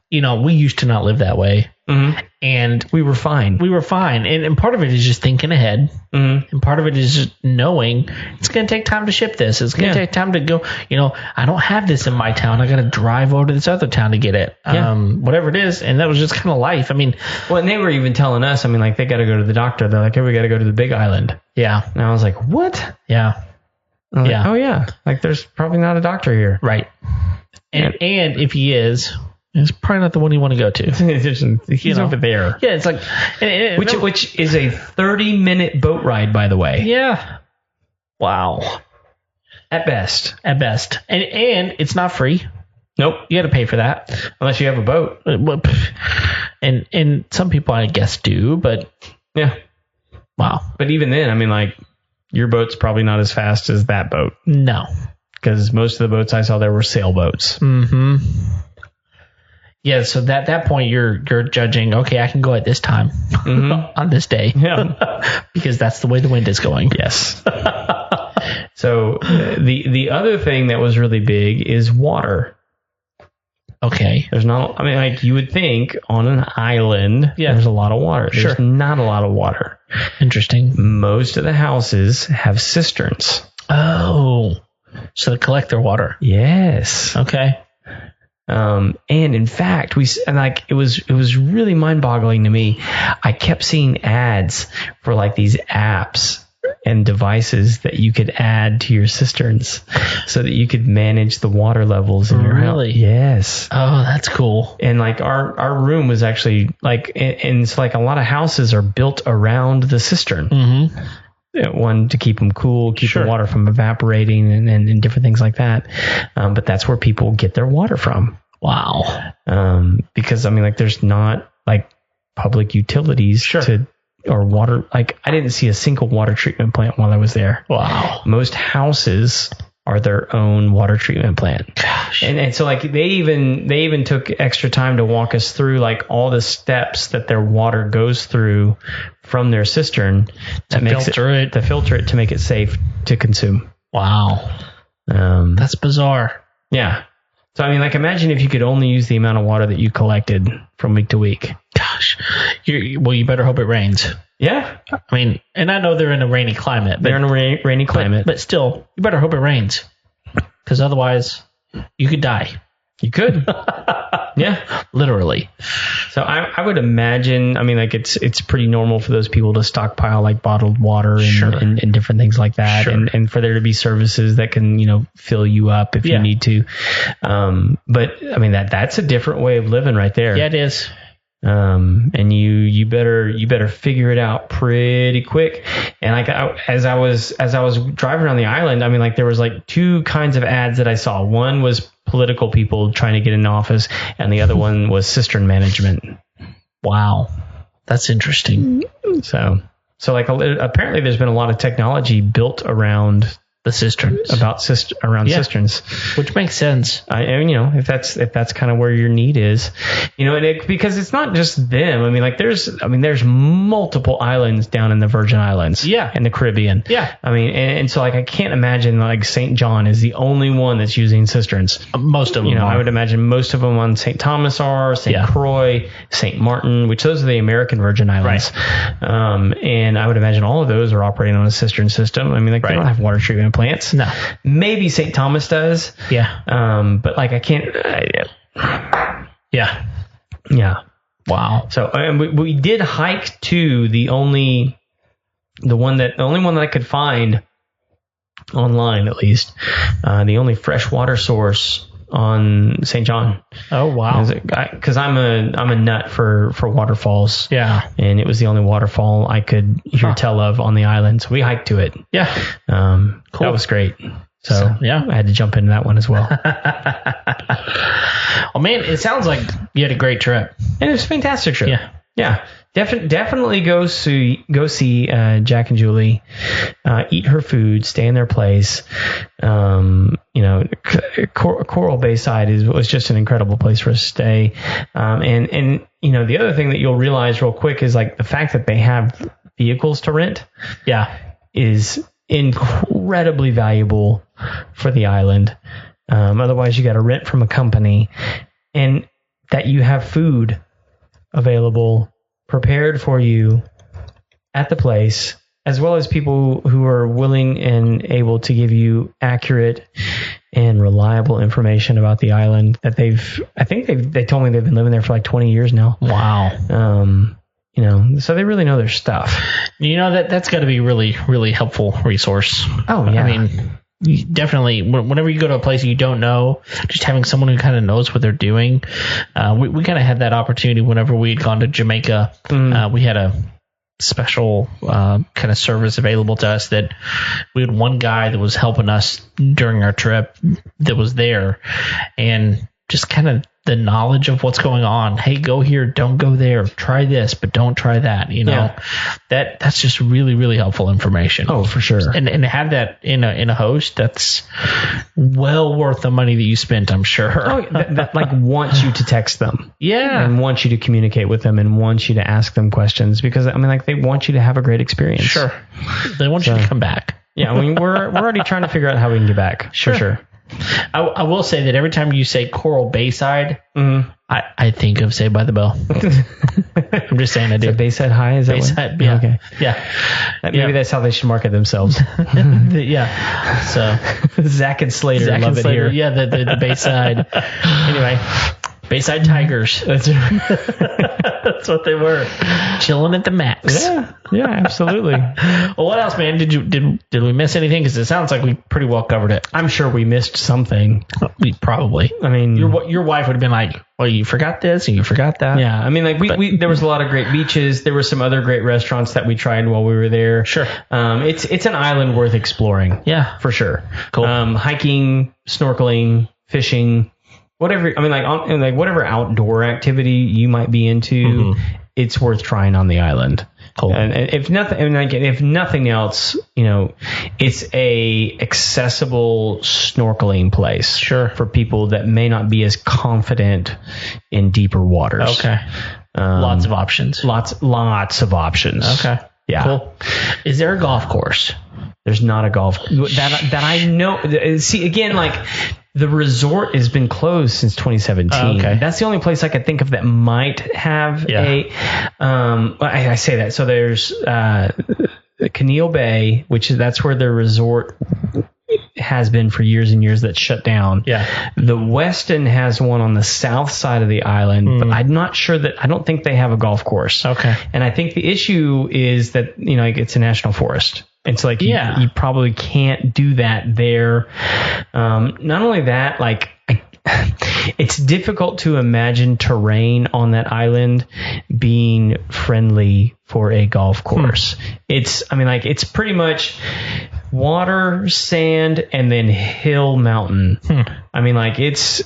you know, we used to not live that way. Mm-hmm. And we were fine. And part of it is just thinking ahead. Mm-hmm. And part of it is just knowing it's going to take time to ship this. It's going to take time to go, you know, I don't have this in my town. I got to drive over to this other town to get it. Whatever it is. And that was just kind of life. I mean, well, and they were even telling us, I mean, like they got to go to the doctor. They're like, hey, we got to go to the big island. Yeah. And I was like, what? Yeah. Like, oh yeah. Like there's probably not a doctor here. Right. And if he is, it's probably not the one you want to go to. He's over there. Yeah, it's like... Which is a 30-minute boat ride, by the way. Yeah. Wow. At best. And it's not free. Nope. You got to pay for that. Unless you have a boat. And some people, I guess, do, but... Yeah. Wow. But even then, I mean, like, your boat's probably not as fast as that boat. No. Because most of the boats I saw there were sailboats. Mm-hmm. Yeah, so at that point you're judging, okay, I can go at this time on this day. Yeah. Because that's the way the wind is going. Yes. So the other thing that was really big is water. Okay. There's not, I mean, like you would think on an island, there's a lot of water. There's not a lot of water. Interesting. Most of the houses have cisterns. Oh. So they collect their water. Yes. Okay. And in fact, it was really mind-boggling to me. I kept seeing ads for like these apps and devices that you could add to your cisterns so that you could manage the water levels in your house. Really? Yes. Oh, that's cool. And like our room was actually like, and it's like a lot of houses are built around the cistern. Mm-hmm. One, to keep them cool, keep the water from evaporating and different things like that. But that's where people get their water from. Wow. Because I mean, like there's not like public utilities or water. Like I didn't see a single water treatment plant while I was there. Wow. Most houses are their own water treatment plant. Gosh. And so like they even took extra time to walk us through like all the steps that their water goes through from their cistern to filter it to make it safe to consume. Wow. That's bizarre. Yeah. So I mean, like imagine if you could only use the amount of water that you collected from week to week. Gosh. You better hope it rains. Yeah. I mean, and I know they're in a rainy climate. They're in a rainy climate. But still, you better hope it rains. Because otherwise, you could die. You could. Yeah. Literally. So I would imagine, I mean, like it's pretty normal for those people to stockpile like bottled water and different things like that. Sure. And for there to be services that can, you know, fill you up if you need to. But I mean, that's a different way of living right there. Yeah, it is. And you better figure it out pretty quick. And like as I was driving around the island, I mean, like there was like two kinds of ads that I saw. One was political people trying to get in office, and the other one was cistern management. Wow, that's interesting. So like apparently there's been a lot of technology built around the cisterns. Around cisterns, which makes sense. And if that's kind of where your need is, because it's not just them. I mean, like there's multiple islands down in the Virgin Islands, in the Caribbean. Yeah, I mean, and so like I can't imagine like St. John is the only one that's using cisterns. Most of them, I would imagine most of them on St. Thomas are, St. Croix, St. Martin, which those are the American Virgin Islands. Right. And I would imagine all of those are operating on a cistern system. I mean, like they don't have water treatment plants. No. Maybe St. Thomas does. Yeah. But like I can't. Yeah. Wow. So and we did hike to the only one that I could find online, at least, the only freshwater source on St. John. Oh wow! Because I'm a nut for waterfalls. Yeah, and it was the only waterfall I could hear tell of on the island, so we hiked to it. Yeah, cool. That was great. So I had to jump into that one as well. Oh man, it sounds like you had a great trip, and it was a fantastic trip. Yeah. Definitely go see Jack and Julie, eat her food, stay in their place. Coral Bayside was just an incredible place for us to stay. And the other thing that you'll realize real quick is like the fact that they have vehicles to rent. Yeah, is incredibly valuable for the island. Otherwise, you got to rent from a company, and that you have food available, prepared for you at the place, as well as people who are willing and able to give you accurate and reliable information about the island that they told me they've been living there for like 20 years now. Wow. So they really know their stuff. That's got to be really, really helpful resource. Oh yeah. I mean, definitely whenever you go to a place you don't know, just having someone who kind of knows what they're doing. We kind of had that opportunity whenever we had gone to Jamaica. We had a special kind of service available to us that we had one guy that was helping us during our trip that was there, and just kind of the knowledge of what's going on. Hey, go here, don't go there. Try this, but don't try that. That's just really, really helpful information. Oh, for sure. And to have that in a host, that's well worth the money that you spent, I'm sure. that like wants you to text them. Yeah. And wants you to communicate with them and wants you to ask them questions, because I mean, like they want you to have a great experience. Sure. They want you to come back. Yeah. I mean, we're already trying to figure out how we can get back. Sure. For sure. I will say that every time you say Coral Bayside, I think of Saved by the Bell. I'm just saying I do. Is it Bayside High? Is that Bayside? Yeah. Okay. Yeah. Maybe that's how they should market themselves. Yeah. So Zach and Slater love it here. Yeah, the Bayside. Anyway, Bayside Tigers. That's what they were. Chilling at the max. Yeah, absolutely. Well, what else, man? Did we miss anything? Because it sounds like we pretty well covered it. I'm sure we missed something. We probably. I mean, your wife would have been like, "Well, you forgot this and you forgot that." Yeah, I mean, like we there was a lot of great beaches. There were some other great restaurants that we tried while we were there. Sure. It's an island worth exploring. Yeah, for sure. Cool. Hiking, snorkeling, fishing. Whatever, I mean, like whatever outdoor activity you might be into, it's worth trying on the island. Cool. And if nothing else, it's a accessible snorkeling place. Sure. For people that may not be as confident in deeper waters. Okay. Lots of options. Lots of options. Okay. Yeah. Cool. Is there a golf course? There's not a golf that I know. See, again, like the resort has been closed since 2017. Okay. That's the only place I could think of that might have I say that. So there's Keneal Bay, that's where the resort has been for years and years, that's shut down. Yeah. The Westin has one on the south side of the island, but I'm not sure I don't think they have a golf course. Okay. And I think the issue is that, it's a national forest. It's like, you probably can't do that there. Not only that, like, it's difficult to imagine terrain on that island being friendly for a golf course. It's pretty much water, sand, and then hill, mountain. It's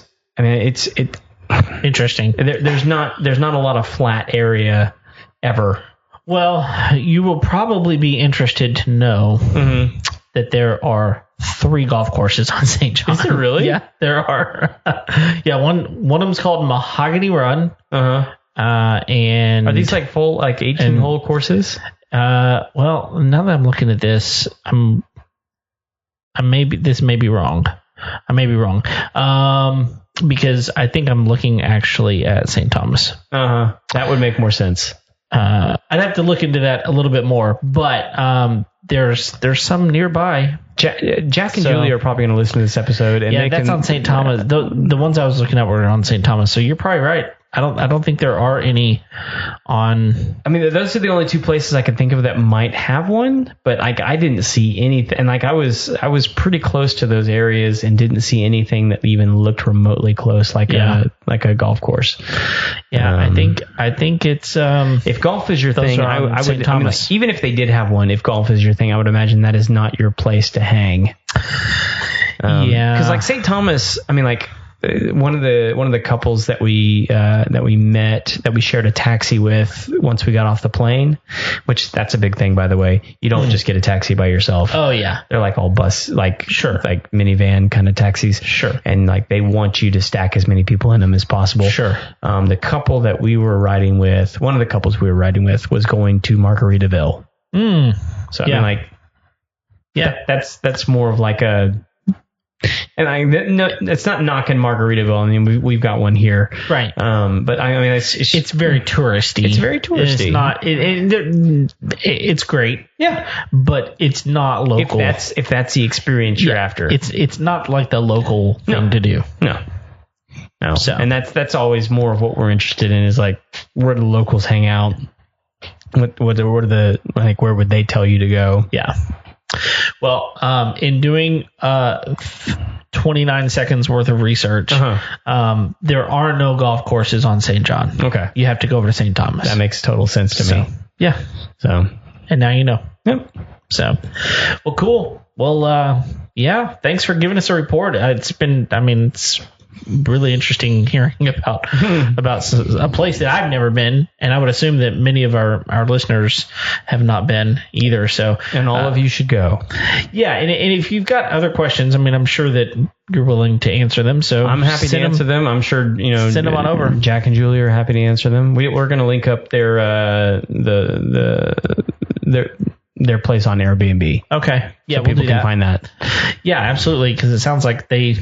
interesting. There's not a lot of flat area ever. Well, you will probably be interested to know that there are 3 golf courses on St. John. Is there really? Yeah, there are. Yeah, one of them's called Mahogany Run. And are these like full 18-hole courses? Well, now that I'm looking at this, this may be wrong. I may be wrong. Because I think I'm looking actually at St. Thomas. That would make more sense. I'd have to look into that a little bit more, but there's some nearby. Jack and Julie are probably going to listen to this episode, and that's on St. Thomas. The ones I was looking at were on St. Thomas, so you're probably right. I don't think there are any on. I mean, those are the only 2 places I could think of that might have one, but I didn't see anything. And I was pretty close to those areas and didn't see anything that even looked remotely close, like a golf course. Yeah, I think it's if golf is your thing, I would. Thomas. Even if they did have one, if golf is your thing, I would imagine that is not your place to hang. Because like St. Thomas, I mean, like. One of the couples that we met, that we shared a taxi with once we got off the plane, which that's a big thing, by the way. You don't just get a taxi by yourself. Oh yeah, they're like all bus, like minivan kind of taxis. Sure, and like they want you to stack as many people in them as possible. Sure. The couple that we were riding with, one of the couples we were riding with, was going to Margaritaville. So I mean, like, that's more of like a. And it's not knocking Margaritaville. I mean, we've got one here, right? But I mean, it's very touristy. It's very touristy. It's not. It's great. Yeah, but it's not local. If that's the experience you're after, it's not like the local thing to do. No. So, and that's always more of what we're interested in, is like, where do the locals hang out? What are the where would they tell you to go? Yeah. Well, in doing 29 seconds worth of research, there are no golf courses on St. John. Okay. You have to go over to St. Thomas. That makes total sense to me. Yeah. So. And now you know. Yep. So, well, cool. Well, thanks for giving us a report. It's really interesting hearing about a place that I've never been, and I would assume that many of our listeners have not been either. So, and all of you should go. Yeah, and if you've got other questions, I mean, I'm sure that you're willing to answer them. So I'm happy to answer them. I'm sure send them on over. Jack and Julie are happy to answer them. We're going to link up their place on Airbnb. Okay, yeah, so people can find that. Yeah, absolutely, because it sounds like they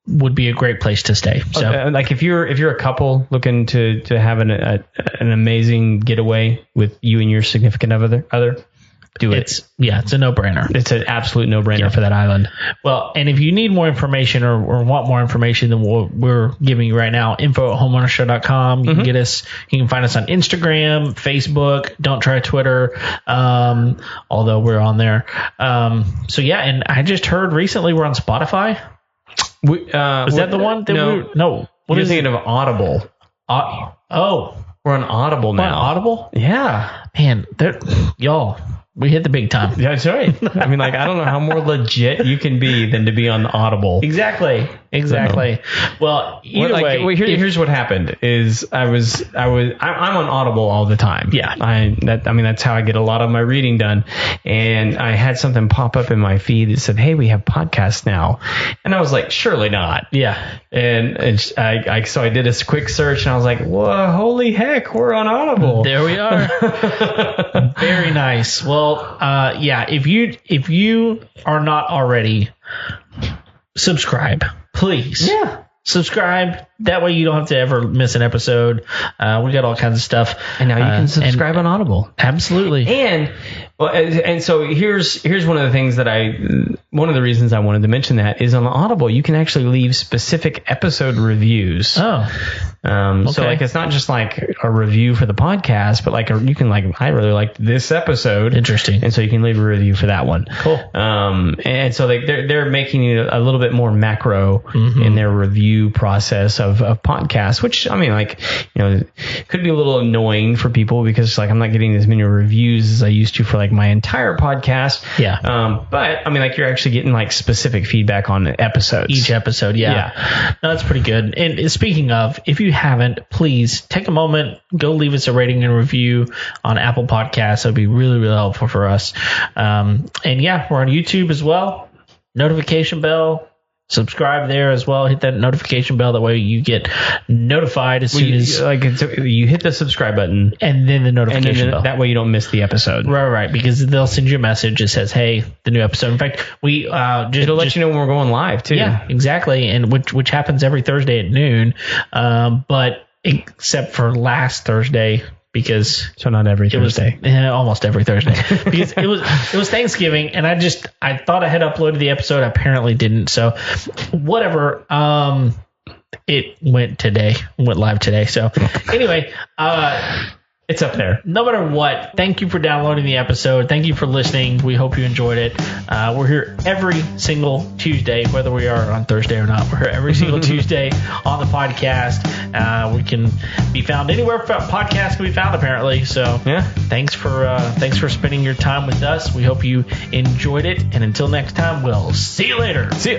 would be a great place to stay. So, like if you're a couple looking to have an amazing getaway with you and your significant other, do it. It's a no-brainer. It's an absolute no-brainer for that island. Well, and if you need more information or want more information than what we're giving you right now, info@homeownershow.com. You can get us. You can find us on Instagram, Facebook. Don't try Twitter, although we're on there. So yeah, and I just heard recently we're on Spotify. Is that the one? No. What is thinking of Audible? We're on Audible now. We're on Audible? Yeah. Man, y'all, we hit the big time. That's right. I mean, like, I don't know how more legit you can be than to be on Audible. Exactly. Well, either way, here's what happened is I'm on Audible all the time. Yeah. That's how I get a lot of my reading done. And I had something pop up in my feed that said, "Hey, we have podcasts now," and I was like, "Surely not." Yeah. And so I did a quick search, and I was like, "Whoa, holy heck, we're on Audible!" There we are. Very nice. Well, if you are not already, subscribe, please. Yeah. Subscribe. That way you don't have to ever miss an episode. We got all kinds of stuff. And now you can subscribe on Audible. Absolutely. And so here's one of the things one of the reasons I wanted to mention that is on Audible, you can actually leave specific episode reviews. Oh. Okay. So like, it's not just like a review for the podcast, but like you can like, I really liked this episode. Interesting. And so you can leave a review for that one. Cool. And so they're making it a little bit more macro in their review process of podcasts, which I mean, like, could be a little annoying for people because like I'm not getting as many reviews as I used to for like my entire podcast. Yeah. But I mean, like, you're actually getting like specific feedback on episodes. Each episode. Yeah. No, that's pretty good. And speaking of, if you haven't, please take a moment, go leave us a rating and review on Apple Podcasts. That would be really, really helpful for us. And yeah, we're on YouTube as well. notification bell. Subscribe there as well. Hit that notification bell. That way you get notified as soon as you hit the subscribe button, and then the notification bell. That way you don't miss the episode. Right. Because they'll send you a message that says, "Hey, the new episode." In fact, it'll let you know when we're going live too. Yeah, exactly. And which happens every Thursday at noon. But except for last Thursday. Because so not every Thursday, almost every Thursday, because it was Thanksgiving, and I thought I had uploaded the episode, I apparently didn't. So whatever, it went live today. So anyway, it's up there. No matter what, thank you for downloading the episode. Thank you for listening. We hope you enjoyed it. We're here every single Tuesday, whether we are on Thursday or not. We're here every single Tuesday on the podcast. We can be found anywhere podcasts can be found, apparently. So yeah, thanks for spending your time with us. We hope you enjoyed it. And until next time, we'll see you later. See ya.